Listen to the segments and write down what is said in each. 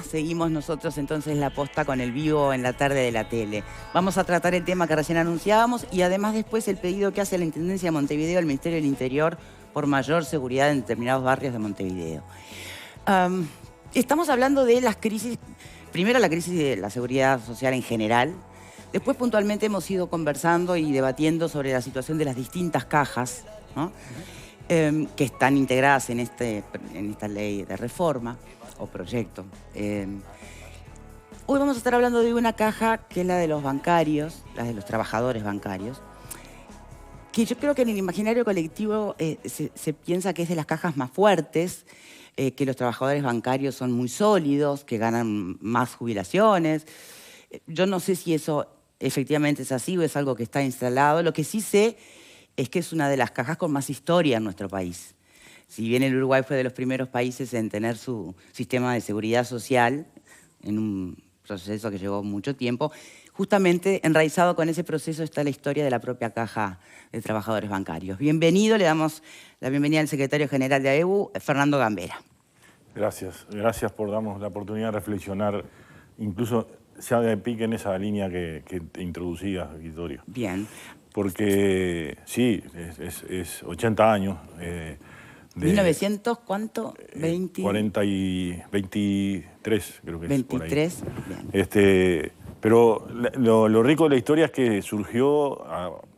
Seguimos nosotros entonces la posta con el vivo en la tarde de la tele. Vamos a tratar el tema que recién anunciábamos y además después el pedido que hace la Intendencia de Montevideo al Ministerio del Interior por mayor seguridad en determinados barrios de Montevideo. Estamos hablando de las crisis, primero la crisis de la seguridad social en general, después puntualmente hemos ido conversando y debatiendo sobre la situación de las distintas cajas, ¿no? Que están integradas en esta ley de reforma o proyecto. Hoy vamos a estar hablando de una caja que es la de los bancarios, la de los trabajadores bancarios, que yo creo que en el imaginario colectivo se piensa que es de las cajas más fuertes, que los trabajadores bancarios son muy sólidos, que ganan más jubilaciones. Yo no sé si eso efectivamente es así o es algo que está instalado. Lo que sí sé es que es una de las cajas con más historia en nuestro país. Si bien el Uruguay fue de los primeros países en tener su sistema de seguridad social, en un proceso que llevó mucho tiempo, justamente enraizado con ese proceso está la historia de la propia Caja de Trabajadores Bancarios. Bienvenido, le damos la bienvenida al secretario general de AEBU, Fernando Gambera. Gracias por darnos la oportunidad de reflexionar, incluso ya de pique en esa línea que te introducías, Victoria. Bien. Porque sí, es 80 años. 1900, ¿cuánto? 23, creo que 23, es por ahí. Bien. Pero lo rico de la historia es que surgió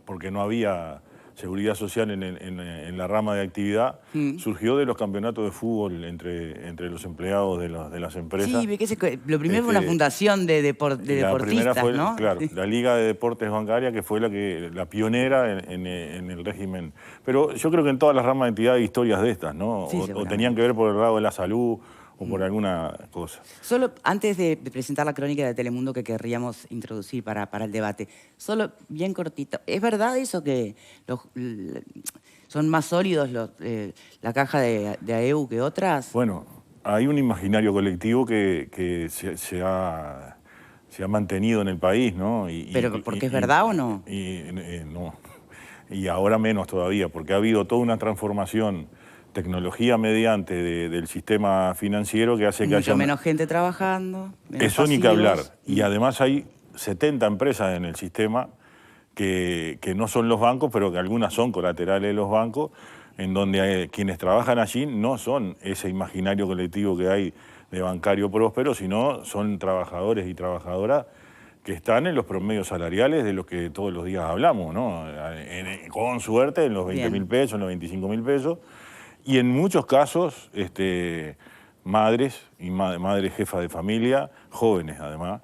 porque no había seguridad social en la rama de actividad, surgió de los campeonatos de fútbol entre los empleados de las empresas. Sí, vi que lo primero fue una fundación de deportistas, la primera fue, ¿no? Claro, la Liga de Deportes Bancaria, que fue la pionera en el régimen. Pero yo creo que en todas las ramas de actividad hay historias de estas, ¿no? Sí, o tenían que ver por el lado de la salud o por alguna cosa. Solo antes de presentar la crónica de Telemundo que querríamos introducir para el debate, solo bien cortito, ¿es verdad eso que son más sólidos la caja de AEBU que otras? Bueno, hay un imaginario colectivo que se ha mantenido en el país, ¿no? ¿Pero porque es verdad o no? No, y ahora menos todavía, porque ha habido toda una transformación tecnología mediante del sistema financiero que hace que haya... Mucho menos gente trabajando, menos Eso ni que hablar. pasivos. Y además hay 70 empresas en el sistema que no son los bancos, pero que algunas son colaterales de los bancos, en donde quienes trabajan allí no son ese imaginario colectivo que hay de bancario próspero, sino son trabajadores y trabajadoras que están en los promedios salariales de los que todos los días hablamos, ¿no? Con suerte en los 20.000 pesos, en los 25.000 pesos. Y en muchos casos, madres y madres jefas de familia, jóvenes además,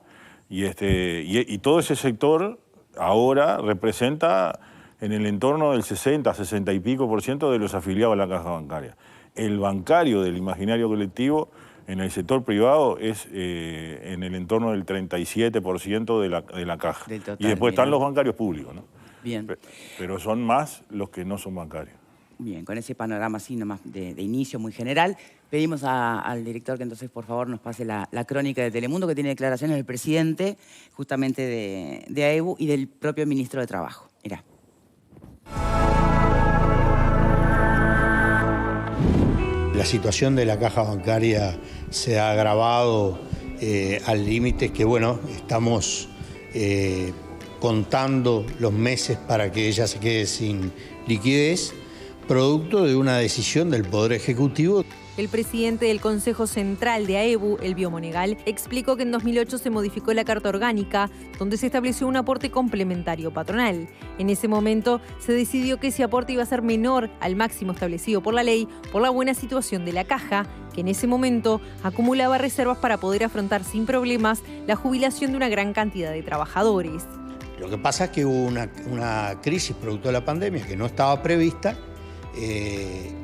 y todo ese sector ahora representa en el entorno del 60, 60 y pico % de los afiliados a la caja bancaria. El bancario del imaginario colectivo en el sector privado es en el entorno del 37% de la caja. Total, y después están los bancarios públicos, ¿no? Bien. Pero son más los que no son bancarios. Bien, con ese panorama así nomás de inicio muy general, pedimos al director que entonces por favor nos pase la crónica de Telemundo, que tiene declaraciones del presidente justamente de AEBU y del propio ministro de Trabajo. Mirá. La situación de la caja bancaria se ha agravado al límite que, bueno, estamos contando los meses para que ella se quede sin liquidez, producto de una decisión del Poder Ejecutivo. El presidente del Consejo Central de AEBU, Elvio Monegal, explicó que en 2008 se modificó la Carta Orgánica, donde se estableció un aporte complementario patronal. En ese momento se decidió que ese aporte iba a ser menor al máximo establecido por la ley por la buena situación de la caja, que en ese momento acumulaba reservas para poder afrontar sin problemas la jubilación de una gran cantidad de trabajadores. Lo que pasa es que hubo una crisis producto de la pandemia que no estaba prevista.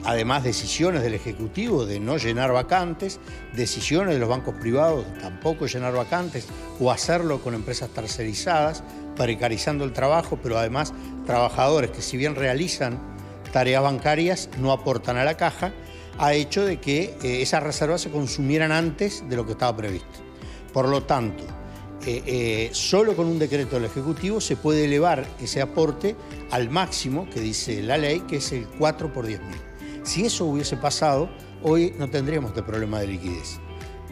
Además, decisiones del Ejecutivo de no llenar vacantes, decisiones de los bancos privados de tampoco llenar vacantes o hacerlo con empresas tercerizadas, precarizando el trabajo, pero además trabajadores que si bien realizan tareas bancarias no aportan a la caja, ha hecho de que esas reservas se consumieran antes de lo que estaba previsto. Por lo tanto, solo con un decreto del Ejecutivo se puede elevar ese aporte al máximo que dice la ley, que es el 4 por 10.000. Si eso hubiese pasado, hoy no tendríamos este problema de liquidez.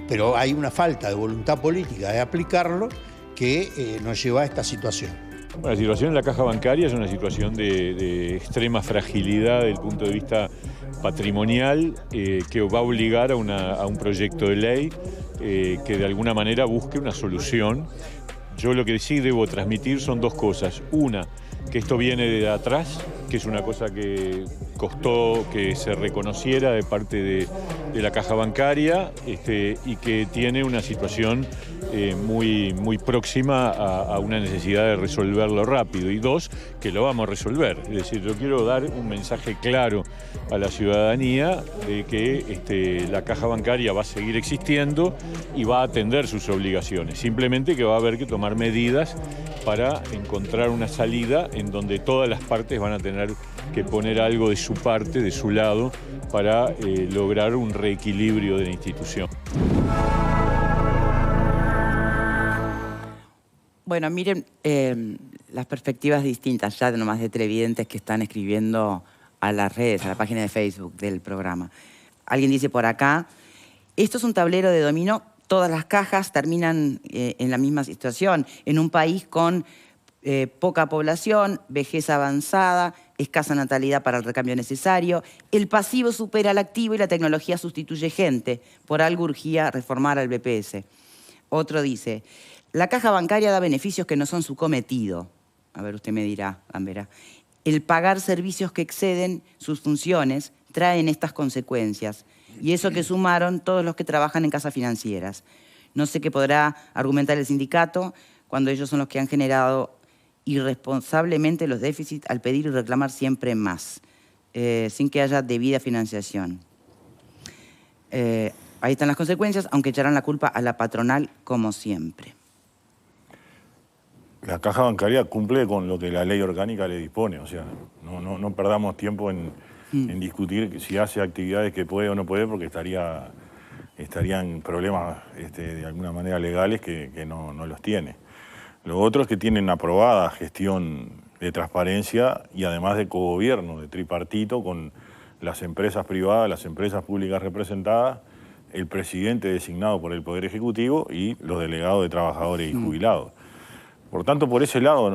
pero hay una falta de voluntad política de aplicarlo que nos lleva a esta situación. Bueno, la situación en la caja bancaria es una situación de extrema fragilidad desde el punto de vista patrimonial que va a obligar a un proyecto de ley que de alguna manera busque una solución. Yo lo que sí debo transmitir son dos cosas. Una, que esto viene de atrás, que es una cosa que costó que se reconociera de parte de la caja bancaria y que tiene una situación muy próxima a una necesidad de resolverlo rápido. Y dos, que lo vamos a resolver. Es decir, yo quiero dar un mensaje claro a la ciudadanía de que la caja bancaria va a seguir existiendo y va a atender sus obligaciones. Simplemente que va a haber que tomar medidas para encontrar una salida en donde todas las partes van a tener que poner algo de su parte, de su lado, para lograr un reequilibrio de la institución. Bueno, miren, las perspectivas distintas ya nomás de televidentes que están escribiendo a las redes, a la página de Facebook del programa. Alguien dice por acá, esto es un tablero de dominó, todas las cajas terminan en la misma situación, en un país con poca población, vejez avanzada, escasa natalidad para el recambio necesario, el pasivo supera al activo y la tecnología sustituye gente. Por algo urgía reformar al BPS. Otro dice, la caja bancaria da beneficios que no son su cometido. A ver, usted me dirá, Gambera. El pagar servicios que exceden sus funciones traen estas consecuencias. Y eso que sumaron todos los que trabajan en casas financieras. No sé qué podrá argumentar el sindicato cuando ellos son los que han generado irresponsablemente los déficits al pedir y reclamar siempre más, sin que haya debida financiación. Ahí están las consecuencias, aunque echarán la culpa a la patronal como siempre. La caja bancaria cumple con lo que la ley orgánica le dispone, o sea, no perdamos tiempo en discutir si hace actividades que puede o no puede, porque estarían problemas de alguna manera legales que no los tiene. Lo otro es que tienen aprobada gestión de transparencia y además de cogobierno, de tripartito, con las empresas privadas, las empresas públicas representadas, el presidente designado por el Poder Ejecutivo y los delegados de trabajadores y jubilados. Por tanto, por ese lado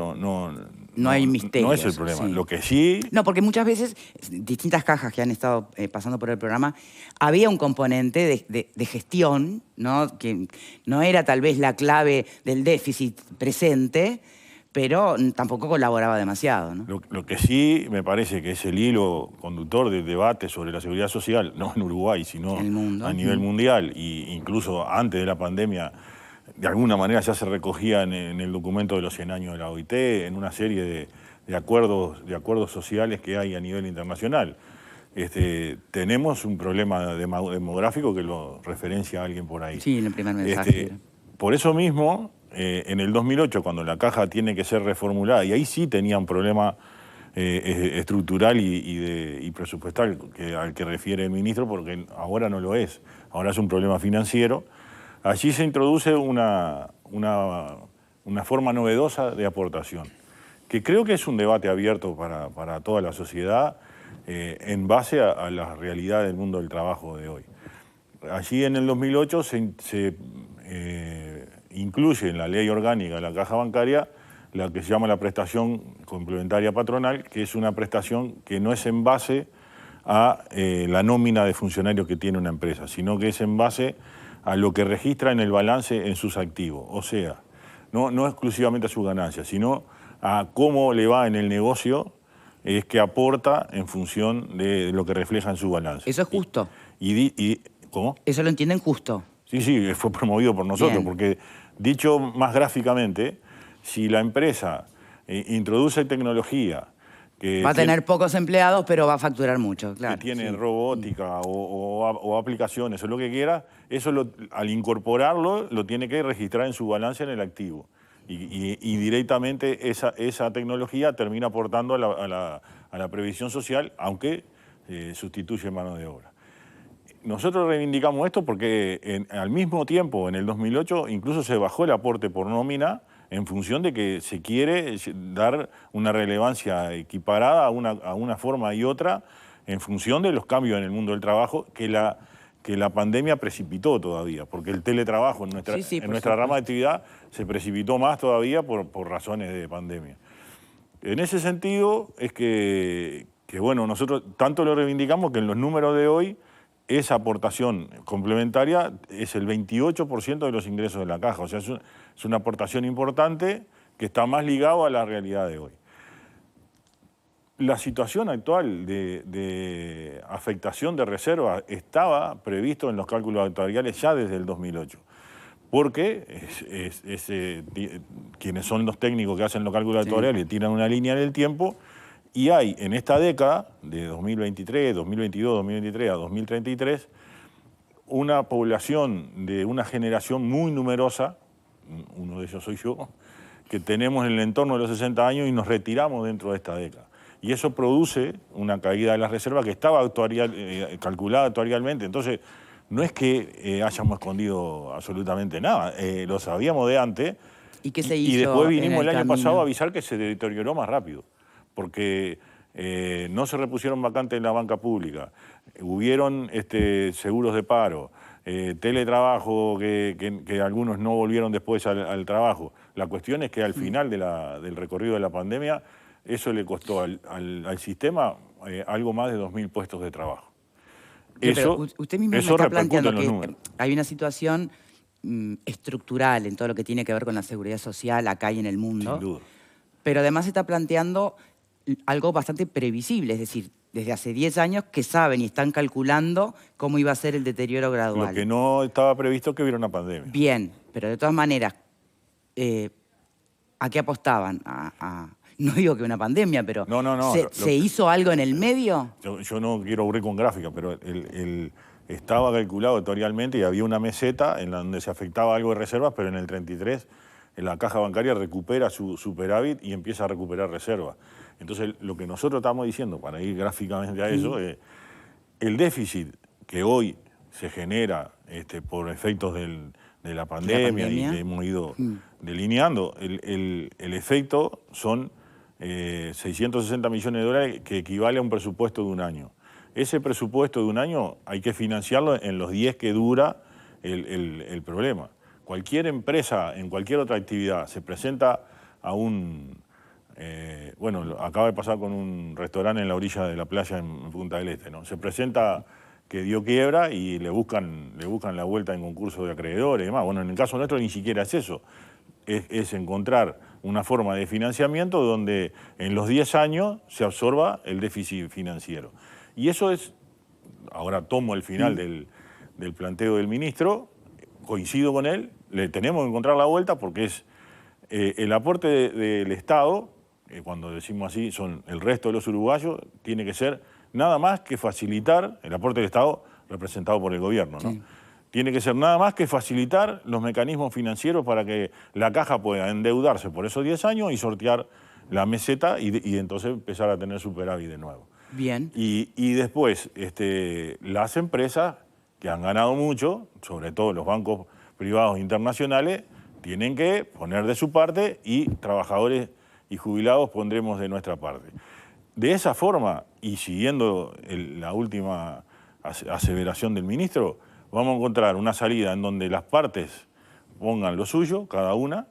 no hay misterios. No es el problema. Sí. Lo que sí... No, porque muchas veces, distintas cajas que han estado pasando por el programa, había un componente de gestión, ¿no? Que no era tal vez la clave del déficit presente, pero tampoco colaboraba demasiado, ¿no? Lo que sí me parece que es el hilo conductor del debate sobre la seguridad social, no en Uruguay, sino a nivel mundial, e incluso antes de la pandemia, de alguna manera ya se recogía en el documento de los 100 años de la OIT, en una serie de acuerdos sociales que hay a nivel internacional. Tenemos un problema demográfico que lo referencia alguien por ahí. Sí, en el primer mensaje. Por eso mismo, en el 2008, cuando la caja tiene que ser reformulada, y ahí sí tenía un problema estructural y presupuestal al que refiere el ministro, porque ahora no lo es, ahora es un problema financiero. Allí se introduce una forma novedosa de aportación, que creo que es un debate abierto para toda la sociedad en base a la realidad del mundo del trabajo de hoy. Allí en el 2008 se incluye en la ley orgánica de la caja bancaria la que se llama la prestación complementaria patronal, que es una prestación que no es en base a la nómina de funcionarios que tiene una empresa, sino que es en base a lo que registra en el balance en sus activos. O sea, no exclusivamente a sus ganancias, sino a cómo le va en el negocio, es que aporta en función de lo que refleja en su balance. Eso es justo. ¿Cómo? Eso lo entienden justo. Sí, fue promovido por nosotros. Bien. Porque dicho más gráficamente, si la empresa introduce tecnología va a tener pocos empleados, pero va a facturar mucho, claro. Que tiene robótica o aplicaciones o lo que quiera, eso al incorporarlo lo tiene que registrar en su balance en el activo. Y directamente esa tecnología termina aportando a la previsión social, aunque sustituye mano de obra. Nosotros reivindicamos esto porque al mismo tiempo, en el 2008, incluso se bajó el aporte por nómina en función de que se quiere dar una relevancia equiparada a una forma y otra en función de los cambios en el mundo del trabajo, que que la pandemia precipitó todavía, porque el teletrabajo en nuestra rama de actividad se precipitó más todavía por razones de pandemia. En ese sentido es que bueno, nosotros tanto lo reivindicamos que en los números de hoy esa aportación complementaria es el 28% de los ingresos de la caja. O sea, es una aportación importante que está más ligado a la realidad de hoy. La situación actual de afectación de reservas estaba previsto en los cálculos actuariales ya desde el 2008. Porque quienes son los técnicos que hacen los cálculos actuariales tiran una línea en el tiempo y hay en esta década, de 2023, 2022, 2023 a 2033, una población de una generación muy numerosa, uno de ellos soy yo, que tenemos en el entorno de los 60 años y nos retiramos dentro de esta década. Y eso produce una caída de las reservas que estaba calculada actuarialmente. Entonces, no es que hayamos escondido absolutamente nada, lo sabíamos de antes. ¿Y qué se hizo? Y después vinimos el año pasado a avisar que se deterioró más rápido, porque no se repusieron vacantes en la banca pública, hubieron seguros de paro, teletrabajo, que algunos no volvieron después al trabajo. La cuestión es que al final del recorrido de la pandemia, eso le costó al sistema algo más de 2.000 puestos de trabajo. Pero usted mismo me está planteando que hay una situación estructural en todo lo que tiene que ver con la seguridad social acá y en el mundo. Sin duda. Pero además se está planteando algo bastante previsible, es decir, desde hace 10 años que saben y están calculando cómo iba a ser el deterioro gradual. Lo que no estaba previsto es que hubiera una pandemia. Bien, pero de todas maneras, ¿a qué apostaban? No digo que una pandemia, pero ¿se hizo algo en el medio? Yo no quiero aburrir con gráfica, pero estaba calculado actuarialmente y había una meseta en donde se afectaba algo de reservas, pero en el 33 la caja bancaria recupera su superávit y empieza a recuperar reservas. Entonces, lo que nosotros estamos diciendo, para ir gráficamente a eso, es el déficit que hoy se genera por efectos de la pandemia y que hemos ido delineando, el efecto son 660 millones de dólares que equivale a un presupuesto de un año. Ese presupuesto de un año hay que financiarlo en los 10 que dura el problema. Cualquier empresa en cualquier otra actividad se presenta a bueno, acaba de pasar con un restaurante en la orilla de la playa en Punta del Este, ¿no? Se presenta que dio quiebra y le buscan la vuelta en concurso de acreedores y demás. Bueno, en el caso nuestro ni siquiera es eso. Es encontrar una forma de financiamiento donde en los 10 años se absorba el déficit financiero. Y eso es, ahora tomo el final del planteo del ministro, coincido con él, le tenemos que encontrar la vuelta porque es el aporte del Estado, cuando decimos así, son el resto de los uruguayos, tiene que ser nada más que facilitar, el aporte del Estado representado por el gobierno, ¿no? Sí. Tiene que ser nada más que facilitar los mecanismos financieros para que la caja pueda endeudarse por esos 10 años y sortear la meseta y entonces empezar a tener superávit de nuevo. Bien. Y después, las empresas que han ganado mucho, sobre todo los bancos privados internacionales, tienen que poner de su parte y trabajadores y jubilados pondremos de nuestra parte. De esa forma, y siguiendo la última aseveración del ministro, vamos a encontrar una salida en donde las partes pongan lo suyo, cada una,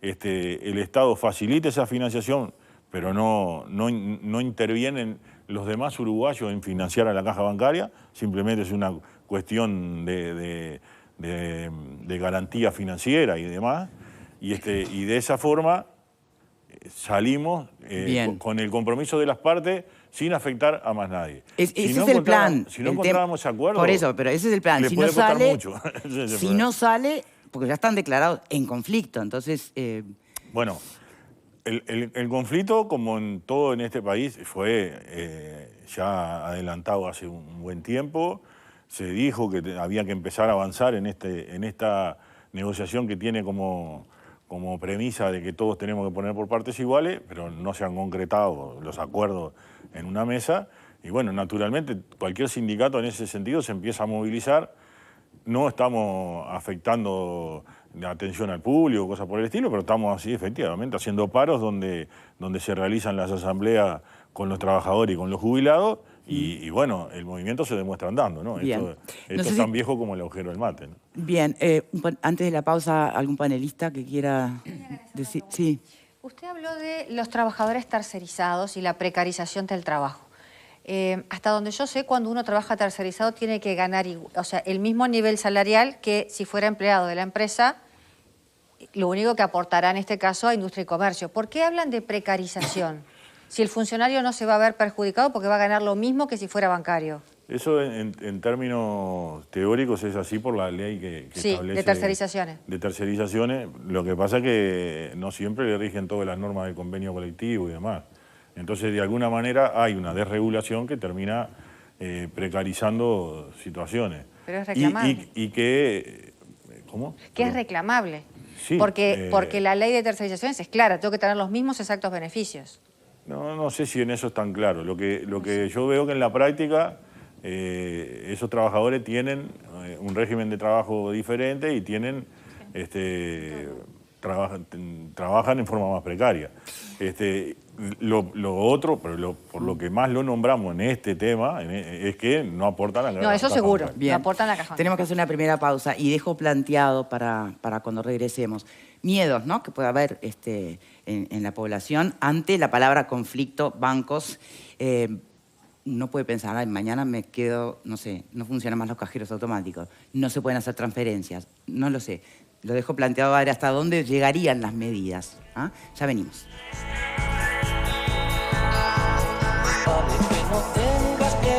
el Estado facilite esa financiación, pero no intervienen los demás uruguayos en financiar a la caja bancaria, simplemente es una cuestión de garantía financiera y demás, y de esa forma salimos con el compromiso de las partes sin afectar a más nadie. Ese es el plan. Si no encontrábamos acuerdo... Por eso, pero ese es el plan. Si no sale, mucho. Si no sale, porque ya están declarados en conflicto, entonces... Bueno, el conflicto, como en todo en este país, fue ya adelantado hace un buen tiempo. Se dijo que había que empezar a avanzar en esta negociación que tiene como premisa de que todos tenemos que poner por partes iguales, pero no se han concretado los acuerdos en una mesa. Y bueno, naturalmente, cualquier sindicato en ese sentido se empieza a movilizar. No estamos afectando la atención al público, cosas por el estilo, pero estamos así, efectivamente, haciendo paros donde se realizan las asambleas con los trabajadores y con los jubilados, Y bueno, el movimiento se demuestra andando, ¿no? Bien. Esto sé es tan si- viejo como el agujero del mate, ¿no? Bien, antes de la pausa, ¿algún panelista que quiera decir? Sí. Usted habló de los trabajadores tercerizados y la precarización del trabajo. Hasta donde yo sé, cuando uno trabaja tercerizado tiene que ganar el mismo nivel salarial que si fuera empleado de la empresa, lo único que aportará en este caso a Industria y Comercio. ¿Por qué hablan de precarización? Si el funcionario no se va a ver perjudicado porque va a ganar lo mismo que si fuera bancario. Eso en términos teóricos es así por la ley que Sí, establece... de tercerizaciones. De tercerizaciones. Lo que pasa es que no siempre le rigen todas las normas del convenio colectivo y demás. Entonces, de alguna manera, hay una desregulación que termina precarizando situaciones. Pero es reclamable. Y que... ¿Cómo? Que es reclamable. Sí, porque la ley de tercerizaciones es clara, tengo que tener los mismos exactos beneficios. No sé si en eso es tan claro. Lo que yo veo que en la práctica esos trabajadores tienen un régimen de trabajo diferente y tienen trabajan en forma más precaria. Lo otro, pero por lo que más lo nombramos en este tema, es que no aportan a la No, eso caja seguro, bancaria. Bien. no aportan la caja. Tenemos que hacer una primera pausa y dejo planteado para cuando regresemos miedos, ¿no?, que puede haber en la población ante la palabra conflicto, bancos. Uno puede pensar, ay, mañana me quedo, no sé, no funcionan más los cajeros automáticos, no se pueden hacer transferencias, no lo sé. Lo dejo planteado a ver hasta dónde llegarían las medidas. ¿Ah? Ya venimos. Para que no tengas que